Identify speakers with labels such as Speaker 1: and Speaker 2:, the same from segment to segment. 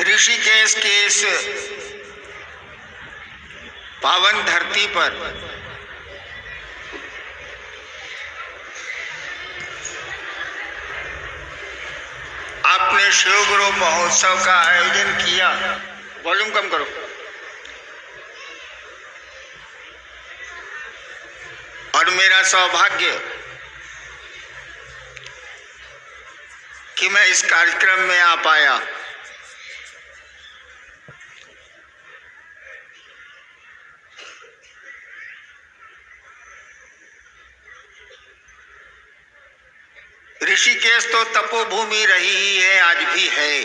Speaker 1: ऋषिकेश के इस पावन धरती पर आपने शिव गुरु महोत्सव का आयोजन किया। वॉल्यूम कम करो। और मेरा सौभाग्य कि मैं इस कार्यक्रम में आ पाया। ऋषिकेश तो तपोभूमि रही ही है, आज भी है।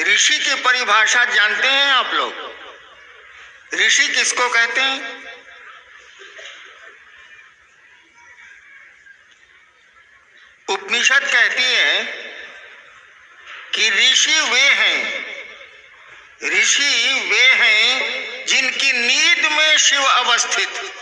Speaker 1: ऋषि की परिभाषा जानते हैं आप लोग? ऋषि किसको कहते हैं? उपनिषद कहती है कि ऋषि वे हैं जिनकी नींद में शिव अवस्थित।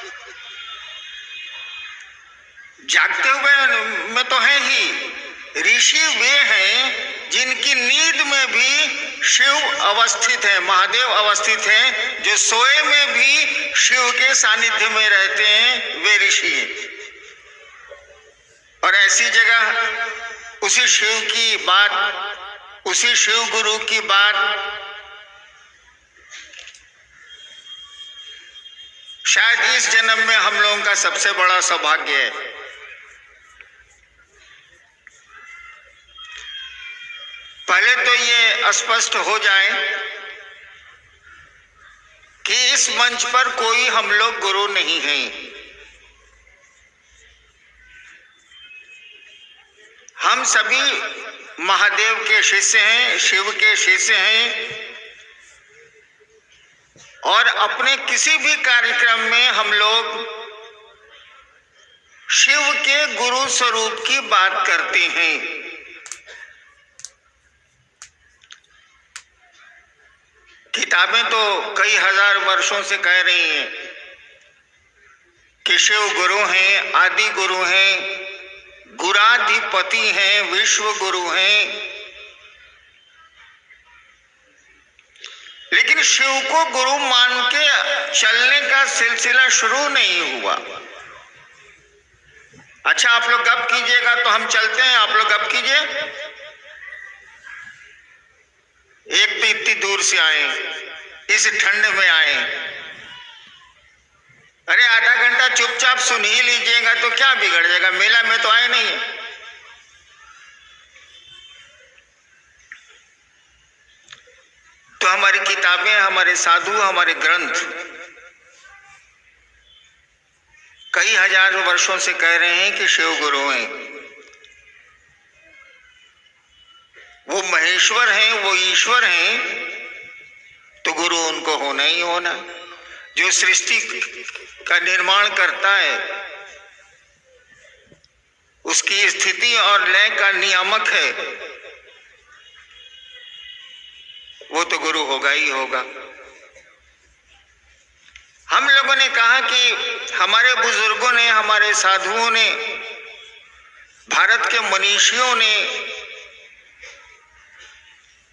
Speaker 1: जागते हुए में तो है ही, ऋषि वे हैं जिनकी नींद में भी शिव अवस्थित है, महादेव अवस्थित हैं। जो सोए में भी शिव के सानिध्य में रहते हैं, वे ऋषि हैं। और ऐसी जगह उसी शिव की बात, उसी शिव गुरु की बात शायद इस जन्म में हम लोगों का सबसे बड़ा सौभाग्य है। पहले तो ये स्पष्ट हो जाए कि इस मंच पर कोई हम लोग गुरु नहीं हैं। हम सभी महादेव के शिष्य हैं, शिव के शिष्य हैं। और अपने किसी भी कार्यक्रम में हम लोग शिव के गुरु स्वरूप की बात करते हैं। किताबें तो कई हजार वर्षों से कह रही हैं कि शिव गुरु हैं, आदि गुरु हैं, गुराधिपति हैं, विश्व गुरु हैं। लेकिन शिव को गुरु मान के चलने का सिलसिला शुरू नहीं हुआ। अच्छा, आप लोग गप कीजिएगा तो हम चलते हैं, आप लोग गप कीजिए। एक तो इतनी दूर से आए, इस ठंड में आए। अरे आधा घंटा चुपचाप सुन ही लीजिएगा तो क्या बिगड़ जाएगा? मेला में तो आए नहीं। तो हमारी किताबें, हमारे साधु, हमारे ग्रंथ कई हजार वर्षों से कह रहे हैं कि शिव गुरु हैं, वो महेश्वर हैं, वो ईश्वर हैं। तो गुरु उनको होना ही होना। जो सृष्टि का निर्माण करता है, उसकी स्थिति और लय का नियामक है, वो तो गुरु होगा ही होगा। हम लोगों ने कहा कि हमारे बुजुर्गों ने, हमारे साधुओं ने, भारत के मनीषियों ने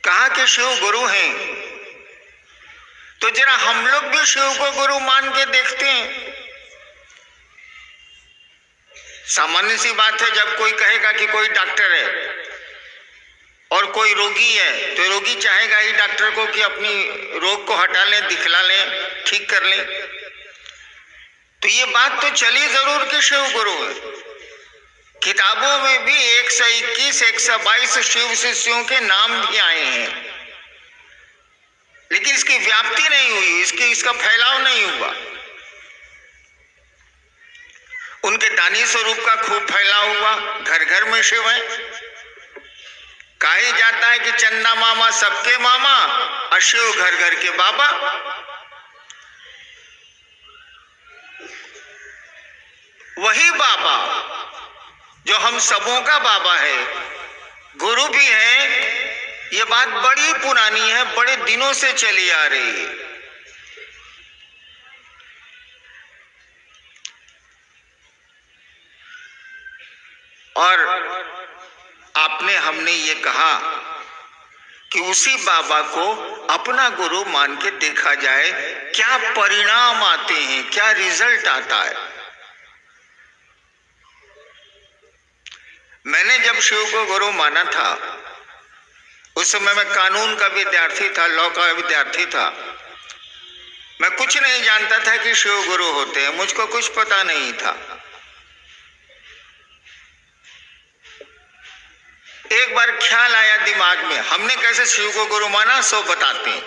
Speaker 1: कहा कि शिव गुरु हैं। तो जरा हम लोग भी शिव को गुरु मान के देखते हैं। सामान्य सी बात है, जब कोई कहेगा कि कोई डॉक्टर है और कोई रोगी है, तो रोगी चाहेगा ही डॉक्टर को कि अपनी रोग को हटा लें, दिखला लें, ठीक कर लें। तो ये बात तो चली जरूर कि शिव गुरु है। किताबों में भी 121, 122 शिव शिष्यों के नाम भी आए हैं, लेकिन इसकी व्याप्ति नहीं हुई, इसका फैलाव नहीं हुआ। उनके दानी स्वरूप का खूब फैलाव हुआ, घर घर में शिव है। कहा जाता है कि चंदा मामा सबके मामा और शिव घर घर के बाबा। वही बाबा जो हम सबों का बाबा है, गुरु भी है। ये बात बड़ी पुरानी है, बड़े दिनों से चली आ रही है। और आपने, हमने ये कहा कि उसी बाबा को अपना गुरु मान के देखा जाए, क्या परिणाम आते हैं, क्या रिजल्ट आता है। मैंने जब शिव को गुरु माना था, उस समय मैं कानून का विद्यार्थी था, लॉ का विद्यार्थी था। मैं कुछ नहीं जानता था कि शिव गुरु होते हैं, मुझको कुछ पता नहीं था। एक बार ख्याल आया दिमाग में, हमने कैसे शिव को गुरु माना सो बताते हैं।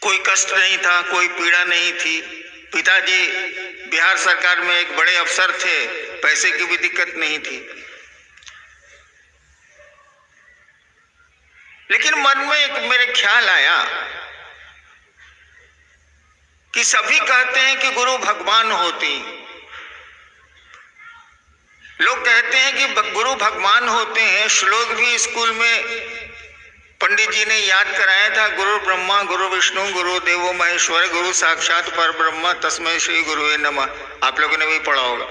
Speaker 1: कोई कष्ट नहीं था, कोई पीड़ा नहीं थी। पिताजी बिहार सरकार में एक बड़े अफसर थे, पैसे की भी दिक्कत नहीं थी। लेकिन मन में एक मेरे ख्याल आया कि सभी कहते हैं कि गुरु भगवान होते हैं। लोग कहते हैं कि गुरु भगवान होते हैं। श्लोक भी स्कूल में पंडित जी ने याद कराया था, गुरु ब्रह्मा गुरु विष्णु गुरु देवो महेश्वर गुरु साक्षात पर ब्रह्म तस्मै श्री गुरुवे नमः। आप लोगों ने भी पढ़ा होगा।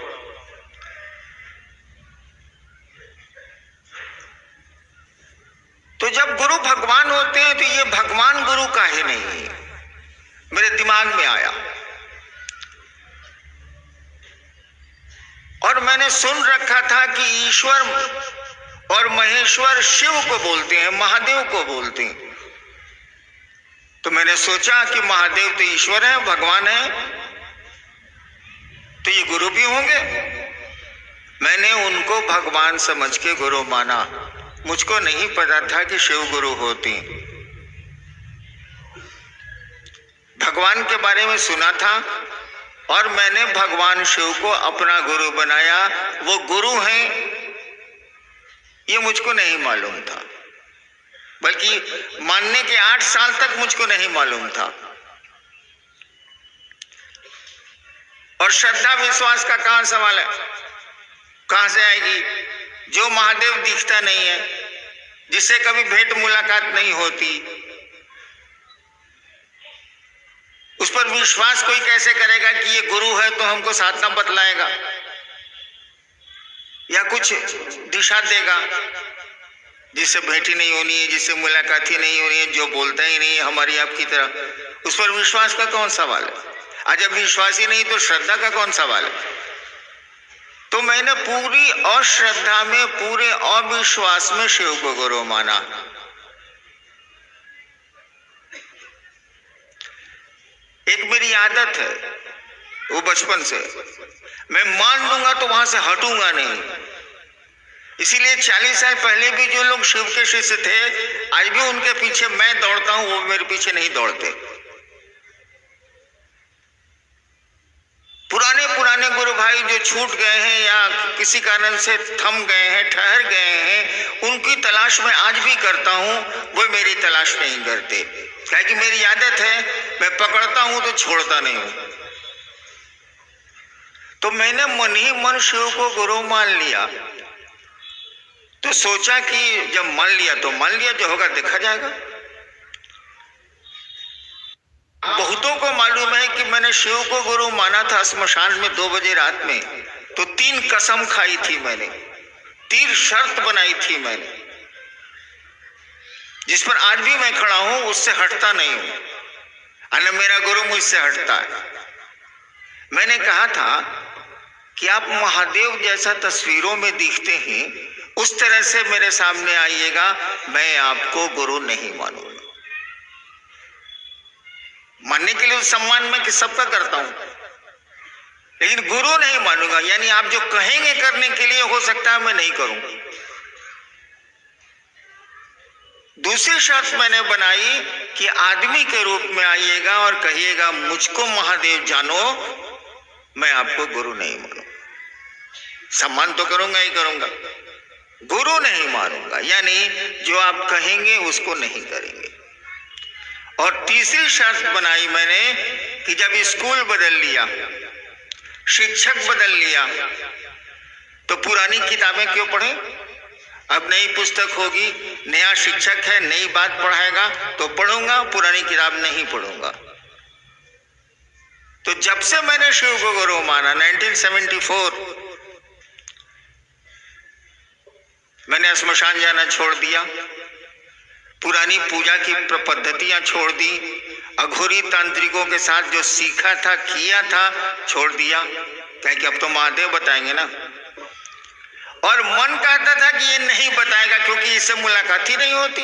Speaker 1: तो जब गुरु भगवान होते हैं तो ये भगवान गुरु काहे नहीं है, मेरे दिमाग में आया। और मैंने सुन रखा था कि ईश्वर और महेश्वर शिव को बोलते हैं, महादेव को बोलते हैं। तो मैंने सोचा कि महादेव तो ईश्वर है, भगवान है, तो ये गुरु भी होंगे। मैंने उनको भगवान समझ के गुरु माना। मुझको नहीं पता था कि शिव गुरु होते हैं। भगवान के बारे में सुना था और मैंने भगवान शिव को अपना गुरु बनाया। वो गुरु हैं ये मुझको नहीं मालूम था, बल्कि मानने के 8 साल तक मुझको नहीं मालूम था। और श्रद्धा विश्वास का कहां सवाल है, कहां से आएगी? जो महादेव दिखता नहीं है, जिससे कभी भेंट मुलाकात नहीं होती, उस पर विश्वास कोई कैसे करेगा कि ये गुरु है तो हमको साधना बतलाएगा या कुछ दिशा देगा? जिससे भेंट ही नहीं होनी है, जिससे मुलाकात ही नहीं होनी है, जो बोलता ही नहीं है हमारी आपकी तरह, उस पर विश्वास का कौन सवाल है? आज जब विश्वास ही नहीं तो श्रद्धा का कौन सवाल है? तो मैंने पूरी अश्रद्धा में, पूरे अविश्वास में शिव को गुरु माना। एक मेरी आदत है, वो बचपन से, मैं मान लूंगा तो वहां से हटूंगा नहीं। इसीलिए 40 साल पहले भी जो लोग शिव के शिष्य थे, आज भी उनके पीछे मैं दौड़ता हूं, वो मेरे पीछे नहीं दौड़ते। पुराने गुरु भाई जो छूट गए हैं या किसी कारण से थम गए हैं, ठहर गए हैं, उनकी तलाश मैं आज भी करता हूं, वो मेरी तलाश नहीं करते। क्या कि मेरी आदत है, मैं पकड़ता हूं तो छोड़ता नहीं हूं। तो मैंने मन ही मन शिव को गुरु मान लिया। तो सोचा कि जब मान लिया तो मान लिया, जो होगा देखा जाएगा। बहुतों को मालूम है कि मैंने शिव को गुरु माना था स्मशान में 2 बजे रात में। तो 3 कसम खाई थी मैंने, 3 शर्त बनाई थी मैंने, जिस पर आज भी मैं खड़ा हूं, उससे हटता नहीं हूं, और मेरा गुरु मुझसे हटता है। मैंने कहा था कि आप महादेव जैसा तस्वीरों में दिखते हैं, उस तरह से मेरे सामने आइएगा, मैं आपको गुरु नहीं मानूंगा। मानने के लिए सम्मान मैं कि सबका करता हूं, लेकिन गुरु नहीं मानूंगा। यानी आप जो कहेंगे करने के लिए, हो सकता है मैं नहीं करूंगा। दूसरी शर्त मैंने बनाई कि आदमी के रूप में आइएगा और कहिएगा मुझको महादेव जानो, मैं आपको गुरु नहीं मानूंगा। सम्मान तो करूंगा ही करूंगा, गुरु नहीं मानूंगा। यानी जो आप कहेंगे उसको नहीं करेंगे। और तीसरी शर्त बनाई मैंने कि जब स्कूल बदल लिया, शिक्षक बदल लिया, तो पुरानी किताबें क्यों पढ़ें? अब नई पुस्तक होगी, नया शिक्षक है, नई बात पढ़ाएगा तो पढ़ूंगा, पुरानी किताब नहीं पढ़ूंगा। तो जब से मैंने शिव को गुरु माना 1974, मैंने श्मशान जाना छोड़ दिया, पुरानी पूजा की पद्धतियां छोड़ दी, अघोरी तांत्रिकों के साथ जो सीखा था किया था छोड़ दिया, क्योंकि अब तो महादेव बताएंगे ना। और मन कहता था कि ये नहीं बताएगा क्योंकि इससे मुलाकात ही नहीं होती,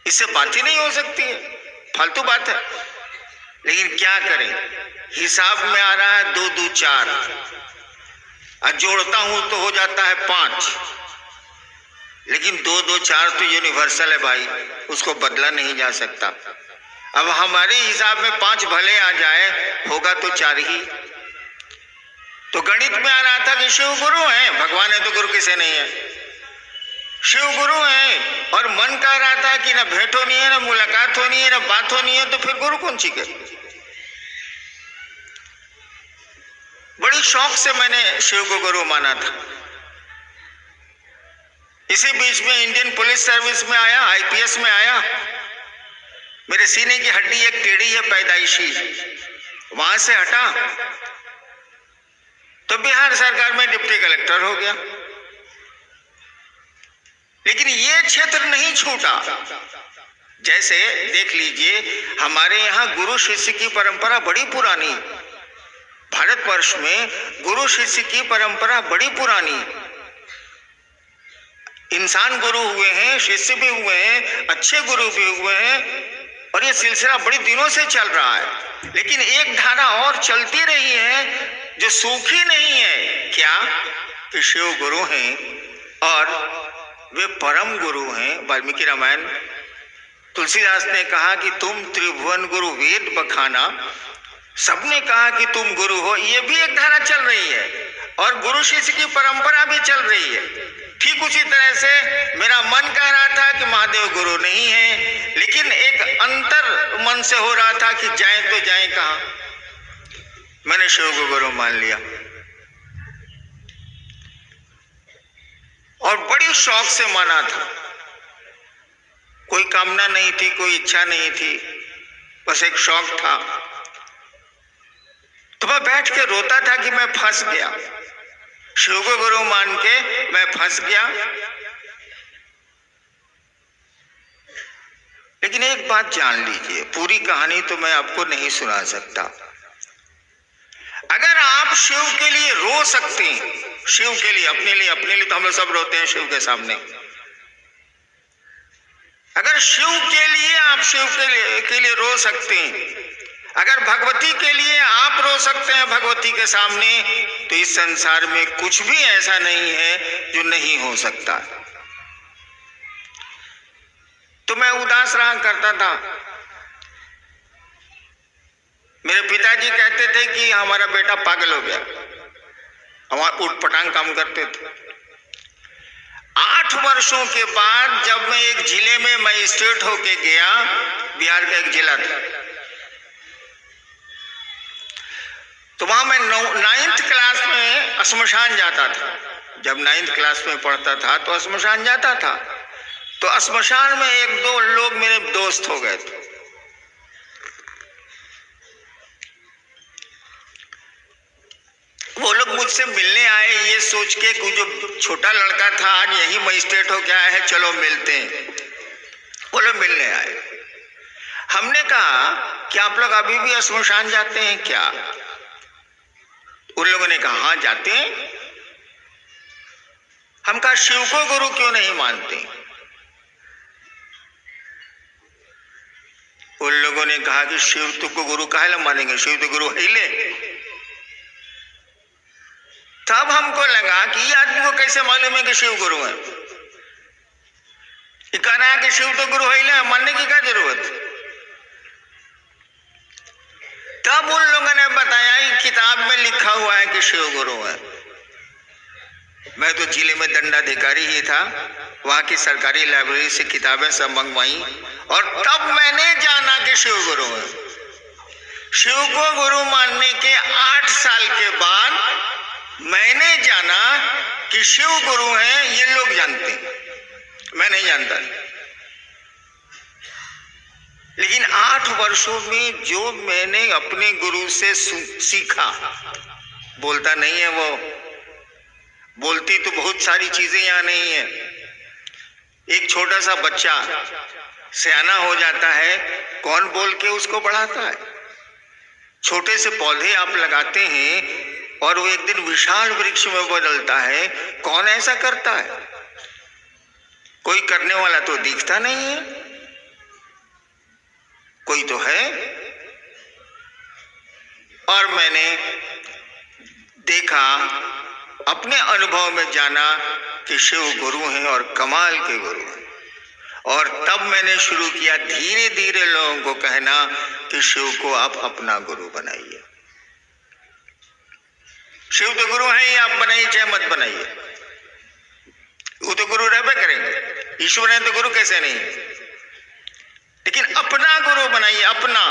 Speaker 1: इससे बात ही नहीं हो सकती है, फालतू बात है। लेकिन क्या करें, हिसाब में आ रहा है 2 2 4 और जोड़ता हूं तो हो जाता है 5, लेकिन 2 2 4 तो यूनिवर्सल है भाई, उसको बदला नहीं जा सकता। अब हमारे हिसाब में 5 भले आ जाए, होगा तो 4 ही। तो गणित में आ रहा था कि शिव गुरु हैं, भगवान है तो गुरु किसे नहीं है, शिव गुरु हैं। और मन कह रहा था कि ना भेंट होनी है, ना मुलाकात होनी है, ना बात होनी है, तो फिर गुरु कौन सी के। बड़ी शौक से मैंने शिव को गुरु माना था। इसी बीच में इंडियन पुलिस सर्विस में आया, आईपीएस में आया, मेरे सीने की हड्डी एक टेढ़ी है पैदाइशी, वहां से हटा तो बिहार सरकार में डिप्टी कलेक्टर हो गया। लेकिन ये क्षेत्र नहीं छूटा। जैसे देख लीजिए, हमारे यहाँ गुरु शिष्य की परंपरा बड़ी पुरानी, भारतवर्ष में गुरु शिष्य की परंपरा बड़ी पुरानी। इंसान गुरु हुए हैं, शिष्य भी हुए हैं, अच्छे गुरु भी हुए हैं, और ये सिलसिला बड़ी दिनों से चल रहा है। लेकिन एक धारा और चलती रही है जो सूखी नहीं है, क्या कि शिव गुरु हैं और वे परम गुरु हैं। वाल्मीकि रामायण, तुलसीदास ने कहा कि तुम त्रिभुवन गुरु वेद बखाना, सबने कहा कि तुम गुरु हो। ये भी एक धारा चल रही है और गुरु शिष्य की परंपरा भी चल रही है। ठीक उसी तरह से मेरा मन कह रहा था कि महादेव गुरु नहीं है, लेकिन एक अंतर मन से हो रहा था कि जाए तो जाए कहां। मैंने शिव को गुरु मान लिया और बड़ी शौक से माना था। कोई कामना नहीं थी, कोई इच्छा नहीं थी, बस एक शौक था। तो मैं बैठ के रोता था कि मैं फंस गया, शिव को गुरु मान के मैं फंस गया। लेकिन एक बात जान लीजिए, पूरी कहानी तो मैं आपको नहीं सुना सकता। अगर आप शिव के लिए रो सकते हैं, शिव के लिए, अपने लिए तो हम लोग सब रोते हैं शिव के सामने। अगर शिव के लिए आप शिव के लिए रो सकते हैं, अगर भगवती के लिए आप रो सकते हैं भगवती के सामने, तो इस संसार में कुछ भी ऐसा नहीं है जो नहीं हो सकता। तो मैं उदास रहा करता था। मेरे पिताजी कहते थे कि हमारा बेटा पागल हो गया, हमारा उठपटांग काम करते थे। 8 वर्षों के बाद जब मैं एक जिले में मजिस्ट्रेट होके गया, बिहार का एक जिला था, तो वहां मैं 9th क्लास में श्मशान जाता था। जब 9th क्लास में पढ़ता था तो श्मशान जाता था। तो श्मशान में 1-2 लोग मेरे दोस्त हो गए थे। वो लोग मुझसे मिलने आए ये सोच के कि जो छोटा लड़का था आज यही मजिस्ट्रेट हो गया है, चलो मिलते हैं। वो लोग मिलने आए। हमने कहा कि आप लोग अभी भी श्मशान जाते हैं क्या? उन लोगों ने कहा हाँ जाते हैं। हम कहा शिव को गुरु क्यों नहीं मानते? उन लोगों ने कहा कि शिव को गुरु काहे ला मानेंगे, शिव तो गुरु है ले। तब हमको लगा कि ये आदमी को कैसे मालूम है कि शिव गुरु है। ये कह रहा है कि शिव तो गुरु है ले, मानने की क्या जरूरत। तब उन लोगों ने बताया कि किताब में लिखा हुआ है कि शिव गुरु है। मैं तो जिले में दंडाधिकारी ही था, वहां की सरकारी लाइब्रेरी से किताबें सब मंगवाई और तब मैंने जाना कि शिव गुरु है। शिव को गुरु मानने के 8 साल के बाद मैंने जाना कि शिव गुरु हैं, ये लोग जानते हैं, मैं नहीं जानता। लेकिन 8 वर्षों में जो मैंने अपने गुरु से सीखा, बोलता नहीं है वो, बोलती होती तो बहुत सारी चीजें यहाँ नहीं है। एक छोटा सा बच्चा सयाना हो जाता है, कौन बोल के उसको बढ़ाता है? छोटे से पौधे आप लगाते हैं और वो एक दिन विशाल वृक्ष में बदलता है, कौन ऐसा करता है? कोई करने वाला तो दिखता नहीं है, कोई तो है। और मैंने देखा, अपने अनुभव में जाना कि शिव गुरु हैं और कमाल के गुरु हैं। और तब मैंने शुरू किया धीरे धीरे लोगों को कहना कि शिव को आप अपना गुरु बनाइए। शिव तो गुरु है ही, आप बनाइए चाहे मत बनाइए, वो तो गुरु रहबे करेंगे। ईश्वर है तो गुरु कैसे नहीं, लेकिन अपना गुरु बनाइए। अपना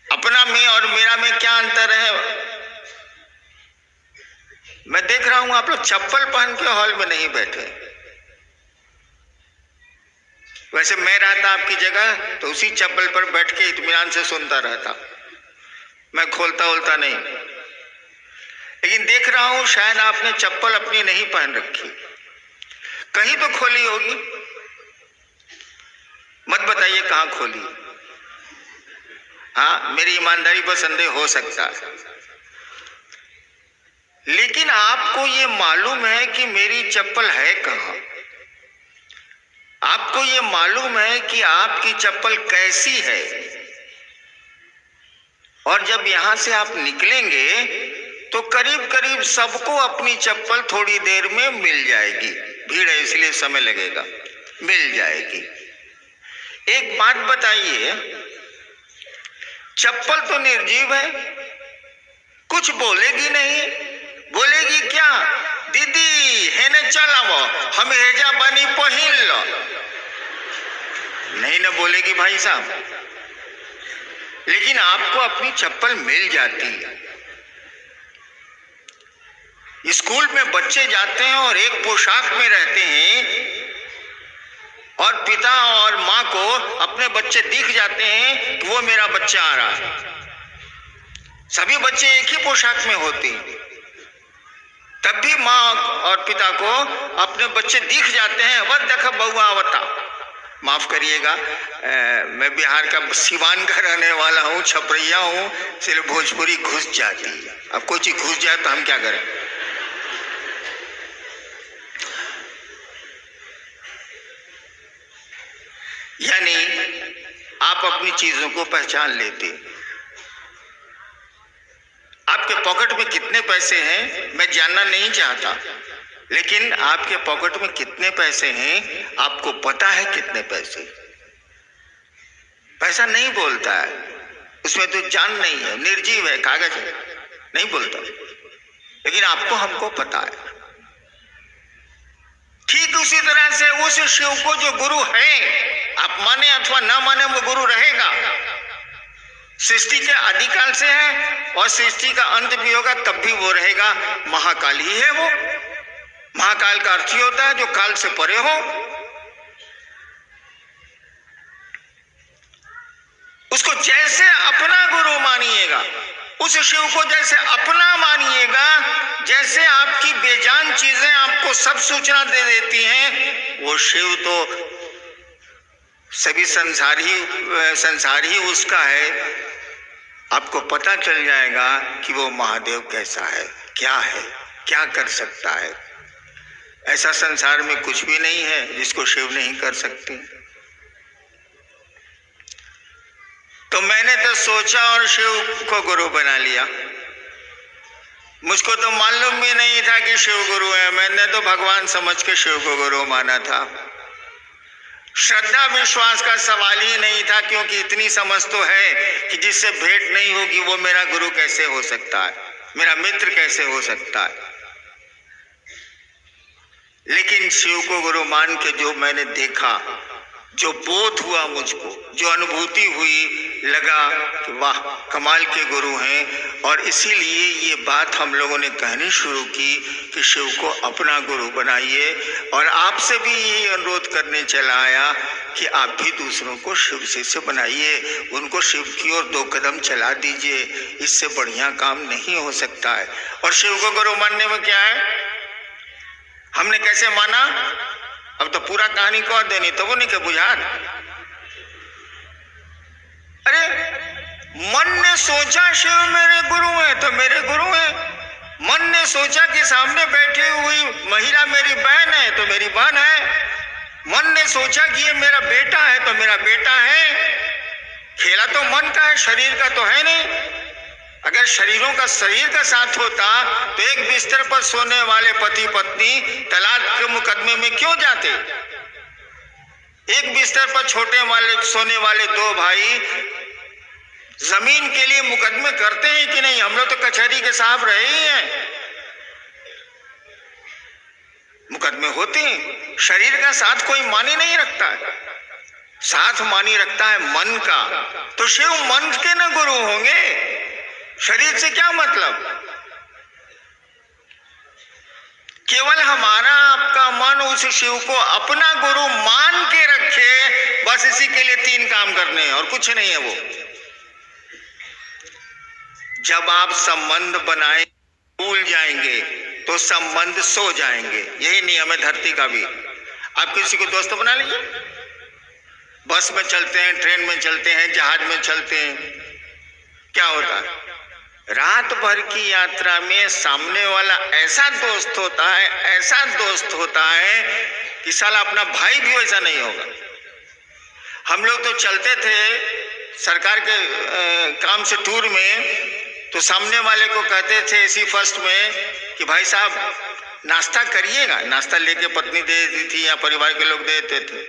Speaker 1: अपना में और मेरा में क्या अंतर है? मैं देख रहा हूं आप लोग चप्पल पहन के हॉल में नहीं बैठे। वैसे मैं रहता आपकी जगह तो उसी चप्पल पर बैठ के इत्मीनान से सुनता रहता, मैं खोलता उलता नहीं। लेकिन देख रहा हूं शायद आपने चप्पल अपनी नहीं पहन रखी, कहीं तो खोली होगी। मत बताइए कहां खोली। हाँ, मेरी ईमानदारी पर संदेह हो सकता है, लेकिन आपको ये मालूम है कि मेरी चप्पल है कहां। आपको ये मालूम है कि आपकी चप्पल कैसी है। और जब यहां से आप निकलेंगे तो करीब करीब सबको अपनी चप्पल थोड़ी देर में मिल जाएगी। भीड़ है इसलिए समय लगेगा, मिल जाएगी। एक बात बताइए, चप्पल तो निर्जीव है, कुछ बोलेगी नहीं। बोलेगी क्या? दीदी है न चलाओ, हम हेजा बनी पहिन लो। नहीं ना बोलेगी भाई साहब। लेकिन आपको अपनी चप्पल मिल जाती है। स्कूल में बच्चे जाते हैं और एक पोशाक में रहते हैं, और पिता और माँ को अपने बच्चे दिख जाते हैं कि वो मेरा बच्चा आ रहा है। सभी बच्चे एक ही पोशाक में होते हैं, तब भी माँ और पिता को अपने बच्चे दिख जाते हैं। वह देखा बउआ आवता। माफ करिएगा, मैं बिहार का सिवान का रहने वाला हूँ, छपरैया हूँ, इसलिए भोजपुरी घुस जाती है। अब कोई चीज घुस जाए तो हम क्या करें? यानी आप अपनी चीजों को पहचान लेते। आपके पॉकेट में कितने पैसे हैं मैं जानना नहीं चाहता, लेकिन आपके पॉकेट में कितने पैसे हैं आपको पता है? कितने पैसे? पैसा नहीं बोलता है, उसमें तो जान नहीं है, निर्जीव है, कागज है, नहीं बोलता। लेकिन आपको हमको पता है। ठीक उसी तरह से उस शिव को जो गुरु है, आप माने अथवा ना माने, वो गुरु रहेगा। सृष्टि के आदिकाल से है और सृष्टि का अंत भी होगा तब भी वो रहेगा। महाकाल ही है वो। महाकाल का अर्थ ही होता है जो काल से परे हो। उसको जैसे अपना गुरु मानिएगा, उस शिव को जैसे अपना मानिएगा, जैसे आपकी बेजान चीजें आपको सब सूचना दे देती हैं, वो शिव तो सभी संसार ही उसका है। आपको पता चल जाएगा कि वो महादेव कैसा है, क्या कर सकता है। ऐसा संसार में कुछ भी नहीं है जिसको शिव नहीं कर सकते। तो मैंने तो सोचा और शिव को गुरु बना लिया। मुझको तो मालूम भी नहीं था कि शिव गुरु है। मैंने तो भगवान समझ के शिव को गुरु माना था। श्रद्धा विश्वास का सवाल ही नहीं था, क्योंकि इतनी समझ तो है कि जिससे भेंट नहीं होगी वो मेरा गुरु कैसे हो सकता है, मेरा मित्र कैसे हो सकता है। लेकिन शिव को गुरु मान के जो मैंने देखा, जो बोध हुआ मुझको, जो अनुभूति हुई, लगा कि वाह कमाल के गुरु हैं, और इसीलिए ये बात हम लोगों ने कहनी शुरू की कि शिव को अपना गुरु बनाइए। और आपसे भी ये अनुरोध करने चला आया कि आप भी दूसरों को शिव शिष्य बनाइए, उनको शिव की ओर 2 कदम चला दीजिए, इससे बढ़िया काम नहीं हो सकता है। और शिव को गुरु मानने में क्या है, हमने कैसे माना, अब तो पूरा कहानी कह देनी तो वो नहीं के बुझा। अरे मन ने सोचा शिव मेरे गुरु हैं तो मेरे गुरु हैं, मन ने सोचा कि सामने बैठी हुई महिला मेरी बहन है तो मेरी बहन है, मन ने सोचा कि ये मेरा बेटा है तो मेरा बेटा है। खेला तो मन का है, शरीर का तो है नहीं। अगर शरीरों का शरीर का साथ होता तो एक बिस्तर पर सोने वाले पति पत्नी तलाक के मुकदमे में क्यों जाते। एक बिस्तर पर सोने वाले 2 भाई जमीन के लिए मुकदमे करते हैं कि नहीं, हम लोग तो कचहरी के साहब रहे ही हैं, मुकदमे होते हैं। शरीर का साथ कोई मानी नहीं रखता है, साथ मानी रखता है मन का। तो शिव मन के न गुरु होंगे, शरीर से क्या मतलब। केवल हमारा आपका मन उस शिव को अपना गुरु मान के रखे, बस इसी के लिए 3 काम करने हैं और कुछ नहीं है। वो जब आप संबंध बनाए भूल जाएंगे तो संबंध सो जाएंगे, यही नियम है धरती का भी। आप किसी को दोस्त बना लीजिए, बस में चलते हैं, ट्रेन में चलते हैं, जहाज में चलते हैं, क्या होता है, रात भर की यात्रा में सामने वाला ऐसा दोस्त होता है, ऐसा दोस्त होता है कि साला अपना भाई भी वैसा नहीं होगा। हम लोग तो चलते थे सरकार के काम से टूर में, तो सामने वाले को कहते थे एसी फर्स्ट में कि भाई साहब नाश्ता करिएगा, नाश्ता लेके पत्नी दे देती थी या परिवार के लोग देते थे,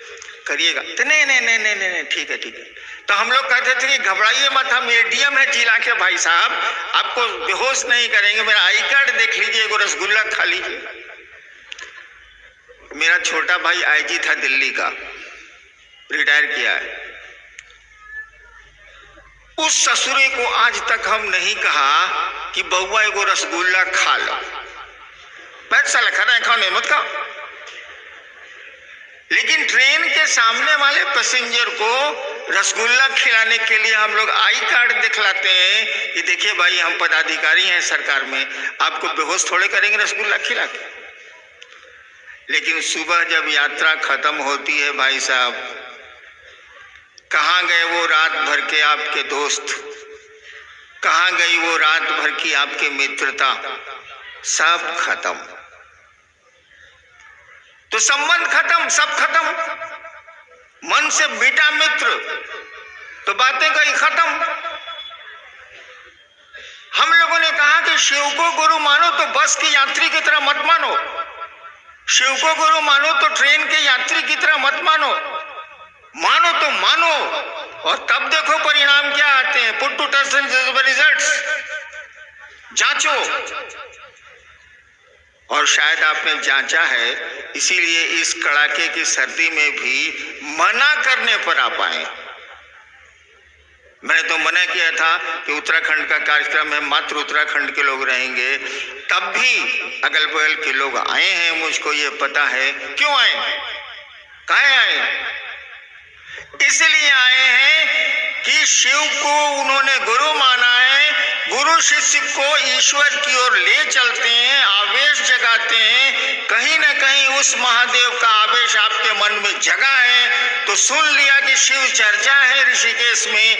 Speaker 1: करिएगा तो नहीं नहीं नहीं नहीं नहीं ठीक है ठीक है। तो हम लोग कहते थे कि घबराइए मत, हम एडीएम है जिला के भाई साहब, आपको बेहोश नहीं करेंगे, मेरा आई कार्ड देख लीजिए, एगो रसगुल्ला खा लीजिए। मेरा छोटा भाई आईजी था दिल्ली का, रिटायर किया है। उस ससुरे को आज तक हम नहीं कहा कि बउआ एगो रसगुल्ला खा लो, बैठ साला खाना है, खाओ नहीं मत खाओ। लेकिन ट्रेन के सामने वाले पैसेंजर को रसगुल्ला खिलाने के लिए हम लोग आई कार्ड दिखलाते हैं कि देखिए भाई हम पदाधिकारी हैं सरकार में, आपको बेहोश थोड़े करेंगे रसगुल्ला खिला के। लेकिन सुबह जब यात्रा खत्म होती है भाई साहब, कहाँ गए वो रात भर के आपके दोस्त, कहाँ गई वो रात भर की आपकी मित्रता, सब खत्म। तो संबंध खत्म, सब खत्म। मन से बेटा मित्र तो बातें गई खत्म। हम लोगों ने कहा कि शिव को गुरु मानो तो बस की यात्री की तरह मत मानो, शिव को गुरु मानो तो ट्रेन के यात्री की तरह मत मानो, मानो तो मानो और तब देखो परिणाम क्या आते हैं। पुट टू टेस्ट रिजल्ट्स, जांचो। और शायद आपने जांचा है, इसीलिए इस कड़ाके की सर्दी में भी मना करने पर आप आए। मैंने तो मना किया था कि उत्तराखंड का कार्यक्रम है, मात्र उत्तराखंड के लोग रहेंगे, तब भी अगल बगल के लोग आए हैं, मुझको ये पता है। क्यों आए, काहे आए? इसलिए आए हैं कि शिव को उन्होंने गुरु माना है, गुरु शिष्य को ईश्वर की ओर ले चलते हैं, आवेश जगाते हैं। कहीं ना कहीं उस महादेव का आवेश आपके मन में जगा है तो सुन लिया कि शिव चर्चा है ऋषिकेश में,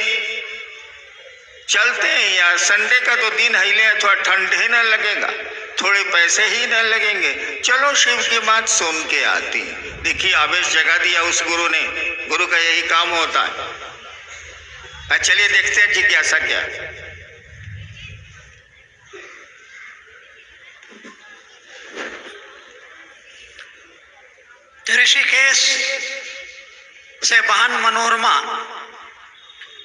Speaker 1: चलते हैं यार। संडे का तो दिन हिले, थोड़ा ठंडे न लगेगा, थोड़े पैसे ही न लगेंगे, चलो शिव की बात सुन के आती। देखिए आवेश जगा दिया उस गुरु ने, गुरु का यही काम होता है। चलिए देखते हैं जिज्ञासा क्या है।
Speaker 2: ऋषिकेश से वाहन मनोरमा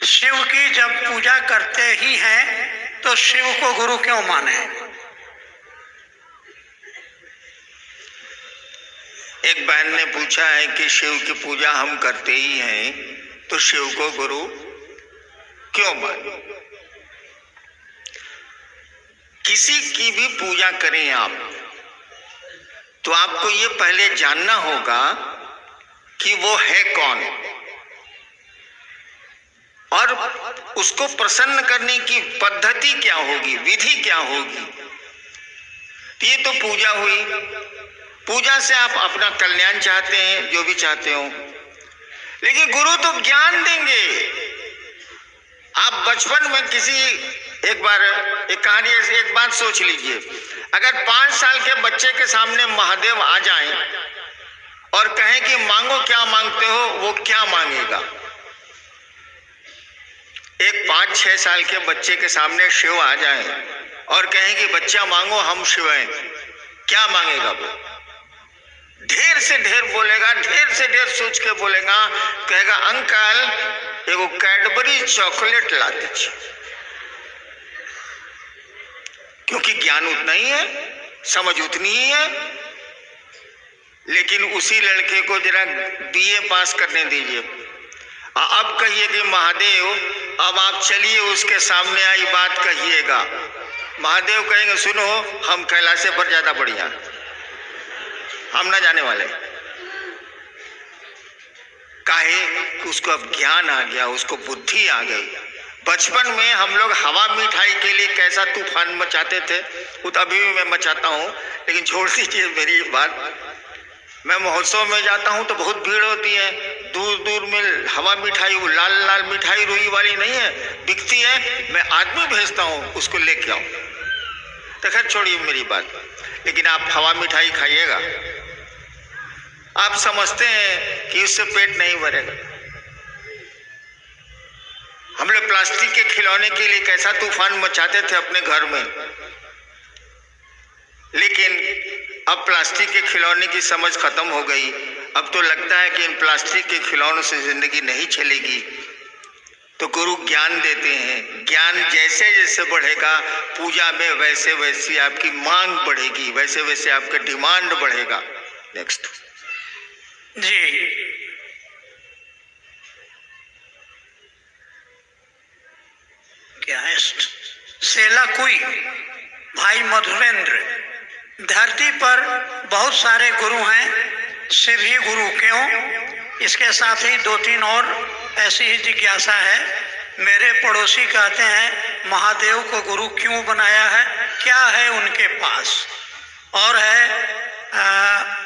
Speaker 2: शिव की जब पूजा करते ही हैं तो शिव को गुरु क्यों माने?
Speaker 1: एक बहन ने पूछा है कि शिव की पूजा हम करते ही हैं तो शिव को गुरु क्यों माने? किसी की भी पूजा करें आप तो आपको ये पहले जानना होगा कि वो है कौन, और उसको प्रसन्न करने की पद्धति क्या होगी, विधि क्या होगी। ये तो पूजा हुई। पूजा से आप अपना कल्याण चाहते हैं, जो भी चाहते हो, लेकिन गुरु तो ज्ञान देंगे। आप बचपन में एक कहानी, एक बात सोच लीजिए, अगर 5 साल के बच्चे के सामने महादेव आ जाएं और कहें कि मांगो, क्या मांगते हो, वो क्या मांगेगा? एक 5-6 साल के बच्चे के सामने शिव आ जाए और कहें कि बच्चा मांगो, हम शिव हैं, क्या मांगेगा वो? ढेर से ढेर बोलेगा, ढेर से ढेर सोच के बोलेगा, कहेगा अंकल एगो कैडबरी चॉकलेट ला दीजिए। क्योंकि ज्ञान उतना ही है, समझ उतनी ही है। लेकिन उसी लड़के को जरा बीए पास करने दीजिए, अब कहिए कि महादेव अब आप चलिए उसके सामने आई बात कहिएगा। महादेव कहेंगे सुनो, हम कैलाश पर ज्यादा बढ़िया, हम ना जाने वाले। काहे? उसको अब ज्ञान आ गया, उसको बुद्धि आ गई। बचपन में हम लोग हवा मिठाई के लिए कैसा तूफान मचाते थे, वो तो अभी भी मैं मचाता हूँ, लेकिन छोड़ दीजिए मेरी बात। मैं महोत्सव में जाता हूँ तो बहुत भीड़ होती है, दूर दूर में हवा मिठाई, वो लाल लाल मिठाई रुई वाली नहीं है, बिकती है, मैं आदमी भेजता हूँ उसको लेके आओ। तो खैर छोड़िए मेरी बात, लेकिन आप हवा मिठाई खाइएगा, आप समझते हैं कि उससे पेट नहीं भरेगा। हम लोग प्लास्टिक के खिलौने के लिए कैसा तूफान मचाते थे अपने घर में, लेकिन अब प्लास्टिक के खिलौने की समझ खत्म हो गई। अब तो लगता है कि इन प्लास्टिक के खिलौनों से जिंदगी नहीं चलेगी। तो गुरु ज्ञान देते हैं, ज्ञान जैसे जैसे बढ़ेगा पूजा में, वैसे वैसे आपकी मांग बढ़ेगी, वैसे वैसे आपका डिमांड बढ़ेगा। नेक्स्ट
Speaker 2: जी, क्या है? सेला कुई भाई मधुरेंद्र, धरती पर बहुत सारे गुरु हैं, शिव ही गुरु क्यों? इसके साथ ही 2-3 और ऐसी ही जिज्ञासा है। मेरे पड़ोसी कहते हैं महादेव को गुरु क्यों बनाया है, क्या है उनके पास? और है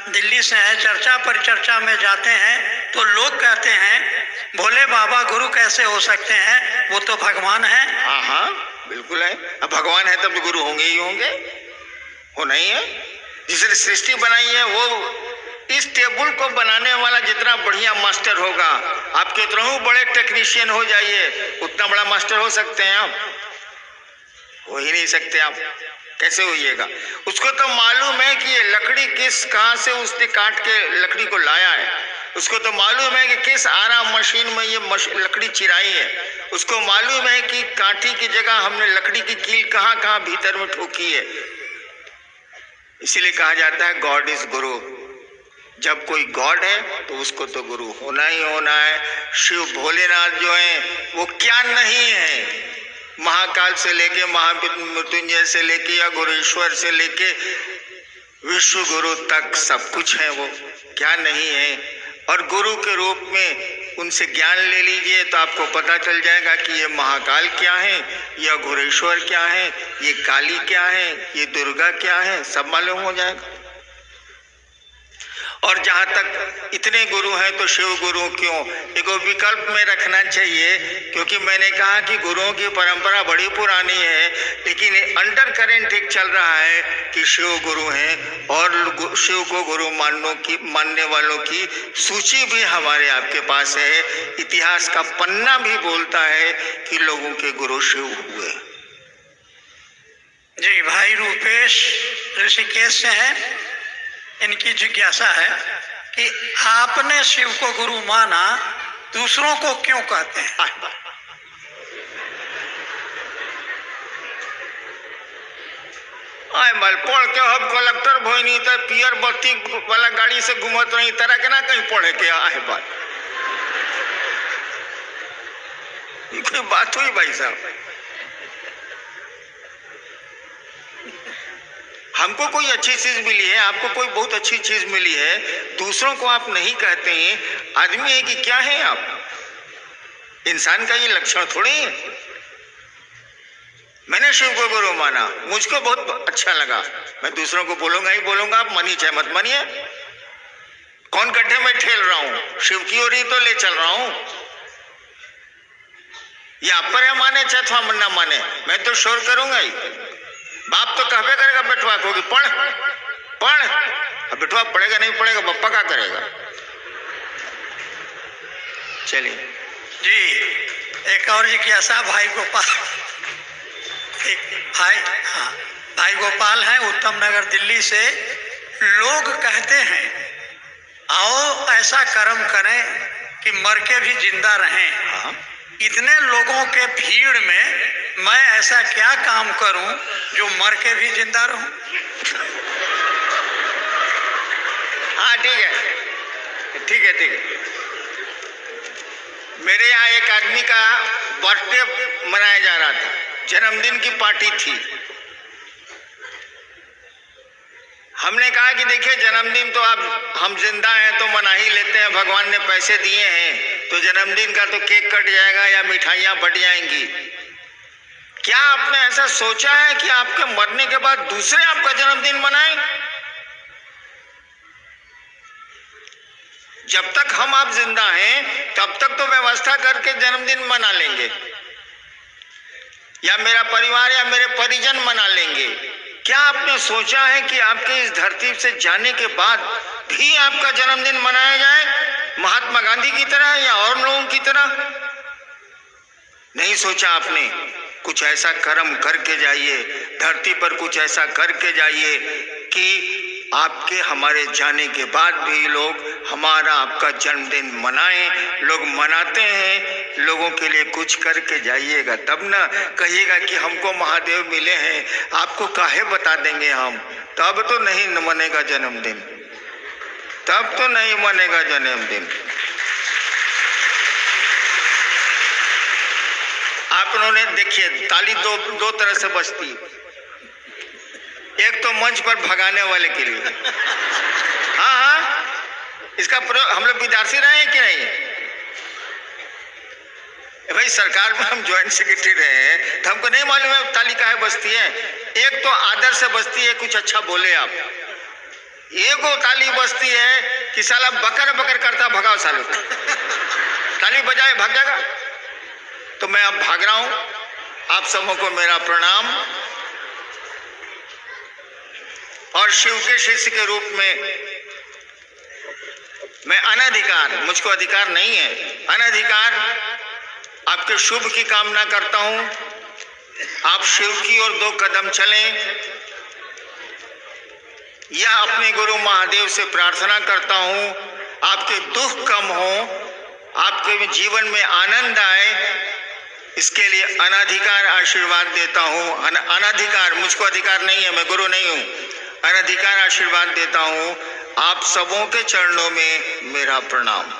Speaker 2: दिल्ली से है, चर्चा परिचर्चा में जाते हैं तो लोग कहते हैं भोले बाबा गुरु कैसे हो सकते हैं, वो तो भगवान है।
Speaker 1: हाँ, बिल्कुल है। अब भगवान है तब तो गुरु होंगे ही होंगे, होना ही है। जिसने सृष्टि बनाई है, वो इस टेबल को बनाने वाला जितना बढ़िया मास्टर होगा, आप कितना बड़े टेक्नीशियन हो जाइए, उतना बड़ा मास्टर हो सकते हैं आप? हो ही नहीं सकते। आप कैसे होइएगा? उसको तो मालूम है कि ये लकड़ी कहाँ से उसने काट के लकड़ी को लाया है, उसको तो मालूम है कि किस आराम मशीन में ये लकड़ी चिराई है, उसको मालूम है कि कांटी की जगह हमने लकड़ी की कील कहाँ कहाँ भीतर में ठोकी है। इसीलिए कहा जाता है गॉड इज गुरु। जब कोई गॉड है तो उसको तो गुरु होना ही होना है। शिव भोलेनाथ जो हैं वो क्या नहीं है, महाकाल से लेके महामृत्युंजय से लेके या गुरुश्वर से लेके विश्व गुरु तक सब कुछ है, वो क्या नहीं है। और गुरु के रूप में उनसे ज्ञान ले लीजिए तो आपको पता चल जाएगा कि ये महाकाल क्या है, यह घुरेश्वर क्या है, ये काली क्या है, ये दुर्गा क्या है, सब मालूम हो जाएगा। और जहाँ तक इतने गुरु हैं तो शिव गुरु क्यों, एक विकल्प में रखना चाहिए, क्योंकि मैंने कहा कि गुरुओं की परंपरा बड़ी पुरानी है, लेकिन अंडर करेंट एक चल रहा है कि शिव गुरु हैं और शिव को गुरु मानने वालों की सूची भी हमारे आपके पास है। इतिहास का पन्ना भी बोलता है कि लोगों के गुरु शिव हुए।
Speaker 2: जी, भाई रूपेश ऋषिकेश से हैं, इनकी जिज्ञासा है कि आपने शिव को गुरु माना, दूसरों को क्यों कहते हैं?
Speaker 1: आय मल पढ़ के हम कलेक्टर भोइनी तो पियर बत्ती वाला गाड़ी से घूमत रही, तरह के ना कहीं पढ़े के आए बात। ये कोई बात हुई भाई साहब? हमको कोई अच्छी चीज मिली है, आपको कोई बहुत अच्छी चीज मिली है, दूसरों को आप नहीं कहते हैं आदमी है कि क्या है आप? इंसान का ये लक्षण थोड़ी है। मैंने शिव को गुरु माना, मुझको बहुत अच्छा लगा, मैं दूसरों को बोलूंगा ही बोलूंगा, आप मानिए चाहे मत मानिए। कौन गड्ढे में ठेल रहा हूं? शिव की ओर ही तो ले चल रहा हूं। ये आप पर माने चाहे तो हम ना माने, मैं तो शोर करूंगा ही। बाप तो कहबे करेगा बेटवा को कि पढ़ पढ़, अब बेटवा पढ़ेगा नहीं पढ़ेगा, बप्पा क्या करेगा? चलिए
Speaker 2: जी, एक और जिज्ञासा भाई गोपाल, एक भाई गोपाल हैं उत्तम नगर दिल्ली से। लोग कहते हैं आओ ऐसा कर्म करें कि मर के भी जिंदा रहें। इतने लोगों के भीड़ में मैं ऐसा क्या काम करूं जो मर के भी जिंदा रहूं?
Speaker 1: हाँ ठीक है, ठीक है, ठीक है। मेरे यहाँ एक आदमी का बर्थडे मनाया जा रहा था, जन्मदिन की पार्टी थी। हमने कहा कि देखिए जन्मदिन तो आप हम जिंदा हैं तो मना ही लेते हैं, भगवान ने पैसे दिए हैं तो जन्मदिन का तो केक कट जाएगा या मिठाइयां बट जाएंगी। क्या आपने ऐसा सोचा है कि आपके मरने के बाद दूसरे आपका जन्मदिन मनाएं? जब तक हम आप जिंदा हैं तब तक तो व्यवस्था करके जन्मदिन मना लेंगे, या मेरा परिवार या मेरे परिजन मना लेंगे। क्या आपने सोचा है कि आपके इस धरती से जाने के बाद भी आपका जन्मदिन मनाया जाए, महात्मा गांधी की तरह या और लोगों की तरह? नहीं सोचा आपने। कुछ ऐसा कर्म करके जाइए, धरती पर कुछ ऐसा करके जाइए कि आपके हमारे जाने के बाद भी लोग हमारा आपका जन्मदिन मनाएं। लोग मनाते हैं, लोगों के लिए कुछ करके जाइएगा, तब ना कहिएगा कि हमको महादेव मिले हैं, आपको काहे बता देंगे हम। तब तो नहीं मनेगा जन्मदिन, तब तो नहीं मनेगा जन्मदिन। आप उन्होंने देखिए ताली दो तरह से बजती, एक तो मंच पर भगाने वाले के लिए, हाँ, इसका प्रयोग हम लोग विद्यार्थी रहे हैं कि नहीं? भाई सरकार में हम ज्वाइंट सेक्रेटरी रहे हैं तो हमको नहीं मालूम है ताली काहे बजती है। एक तो आदर से बजती है, कुछ अच्छा बोले आप। एक वो ताली बजती है कि साला बकर बकर करता भगाओ सालों को, ताली बजाए भाग जाएगा। तो मैं अब भाग रहा हूं, आप सबों को मेरा प्रणाम। और शिव के शिष्य के रूप में मैं अनधिकार, मुझको अधिकार नहीं है, अनधिकार आपके शुभ की कामना करता हूं। आप शिव की ओर 2 कदम चलें, यह अपने गुरु महादेव से प्रार्थना करता हूं। आपके दुख कम हो, आपके जीवन में आनंद आए, इसके लिए अनधिकार आशीर्वाद देता हूं। अनधिकार, मुझको अधिकार नहीं है, मैं गुरु नहीं हूं, अनधिकार आशीर्वाद देता हूं। आप सबों के चरणों में मेरा प्रणाम।